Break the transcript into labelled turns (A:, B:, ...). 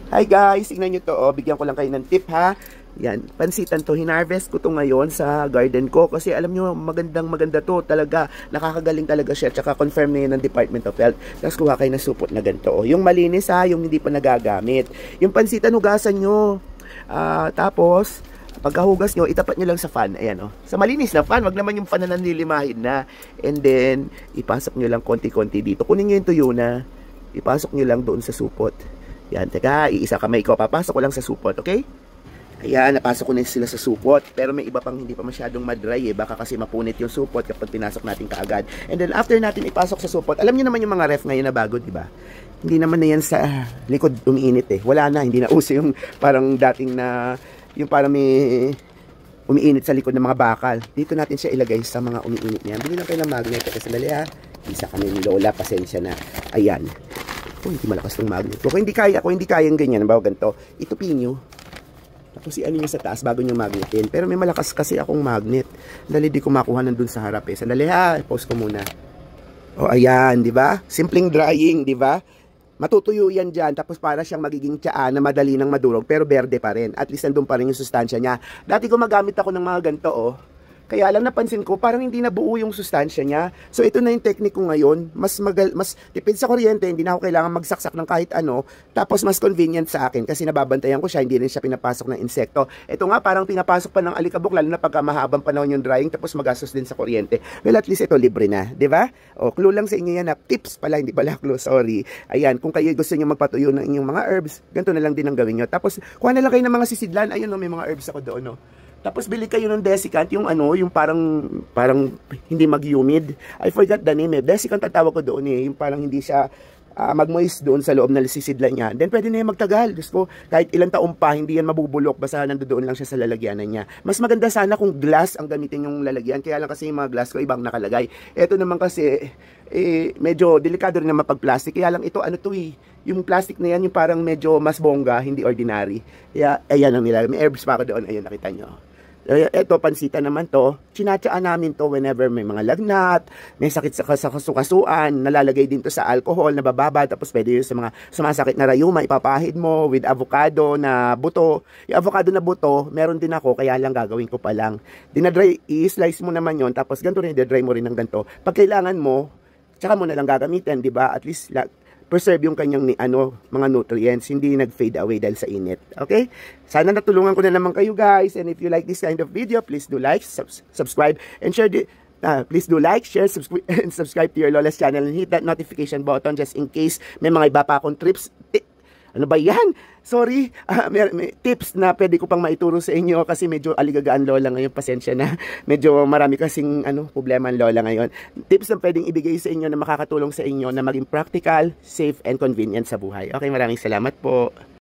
A: Hi guys, tingnan nyo to. Oh. Bigyan ko lang kayo ng tip ha. Yan, pansitan to. Hinarvest ko to ngayon sa garden ko. Kasi alam nyo, maganda to. Talaga, nakakagaling talaga siya. Tsaka confirm na yun ng Department of Health. Tapos kuha kayo ng supot na ganito. Oh. Yung malinis ha, yung hindi pa nagagamit. Yung pansitan, hugasan nyo. Tapos, pagkahugas nyo, itapat nyo lang sa fan. Ayan, oh. Sa malinis na fan, wag naman yung fan na nanlilimahin na. And then, ipasok nyo lang konti-konti dito. Kunin nyo yung tuyo na. Ipasok nyo lang doon sa supot. Yan, teka, iisa kamay ko. Papasok ko lang sa supot, okay? Ayan, napasok ko na sila sa supot. Pero may iba pang hindi pa masyadong madry eh. Baka kasi mapunit yung supot kapag pinasok natin kaagad. And then after natin ipasok sa supot, alam niyo naman yung mga ref ngayon na bago, di ba? Hindi naman na yan sa likod umiinit eh. Wala na, hindi na uso yung parang dating na, yung parang may umiinit sa likod ng mga bakal. Dito natin siya ilagay sa mga umiinit niya. Bili lang kayo ng magnet. Kasi sandali ha. Isa kami ni Lola, pasensya na. Ayan. Oh, hindi malakas ng magnet. Kung hindi kayang ganyan, bawa ganito, itupin nyo. Tapos i-ano nyo sa taas bago nyo magnetin. Pero may malakas kasi akong magnet. Dali di ko makuha nandun sa harap eh. Sandali ha, pause ko muna. Oh, ayan, di ba? Simpleng drying, di ba? Matutuyo yan dyan, tapos para siyang magiging tsaa na madali nang madurog, pero berde pa rin. At least nandun pa rin yung sustansya niya. Dati gumagamit ako ng mga ganito, oh. Kaya lang napansin ko, parang hindi na buo yung sustansya niya. So ito na yung technique ko ngayon. Mas tipid sa kuryente, hindi na ako kailangan magsaksak ng kahit ano. Tapos mas convenient sa akin kasi nababantayan ko siya, hindi rin siya pinapasok ng insekto. Ito nga parang pinapasok pa ng alikabok, lalo na pagka mahabang panahon yung drying, tapos magastos din sa kuryente. Well, at least ito libre na, di ba? O, clue lang sa inyo yan na tips pala, hindi pala clue, sorry. Ayan, kung kayo gusto nyo magpatuyo ng inyong mga herbs, ganito na lang din ang gawin nyo. Tapos, kuha na lang kayo ng mga sisidlan. Ayun, no, may mga herbs ako doon, no. Tapos bili kayo ng desiccant, yung ano, yung parang hindi mag-humid. I forgot the name eh. Desiccant ang tawag ko doon eh. Yung parang hindi siya mag-moist doon sa loob na sisidlan niya. Then pwede na yan magtagal. Gusto ko, kahit ilang taon pa, hindi yan mabubulok. Basta nandoon lang siya sa lalagyanan niya. Mas maganda sana kung glass ang gamitin yung lalagyan. Kaya lang kasi yung mga glass ko ibang nakalagay. Ito naman kasi, medyo delikado rin naman pag plastic. Kaya lang ito, ano to eh. Yung plastic na yan, yung parang medyo mas bongga, hindi ordinary. Kaya, ayan ang nilalagay. May herbs pa ako doon. Ayun, nakita nyo. Ito, pansita naman to. Chinachaan namin to whenever may mga lagnat, may sakit sa kasukasuan, nalalagay din to sa alcohol, nabababa, tapos pwede yun sa mga sumasakit na rayuma, ipapahid mo with avocado na buto. Yung avocado na buto, meron din ako, kaya lang gagawin ko pa lang. Dinadry, i-slice mo naman yon, tapos ganito rin, i-dry mo rin ng ganito. Pag kailangan mo, tsaka mo na lang gagamitin, di ba? At least, preserve yung kanyang mga nutrients, hindi nag-fade away dahil sa init. Okay? Sana natulungan ko na naman kayo guys. And if you like this kind of video, please do like, subscribe, and share please do like, share, and subscribe to your Lola's channel and hit that notification button just in case may mga iba pa akong trips. Ano ba yan? Sorry, may tips na pwede ko pang maituro sa inyo kasi medyo aligagaan Lola ngayon, pasensya na. Medyo marami kasing problema ang Lola ngayon. Tips na pwedeng ibigay sa inyo na makakatulong sa inyo na maging practical, safe, and convenient sa buhay. Okay, maraming salamat po.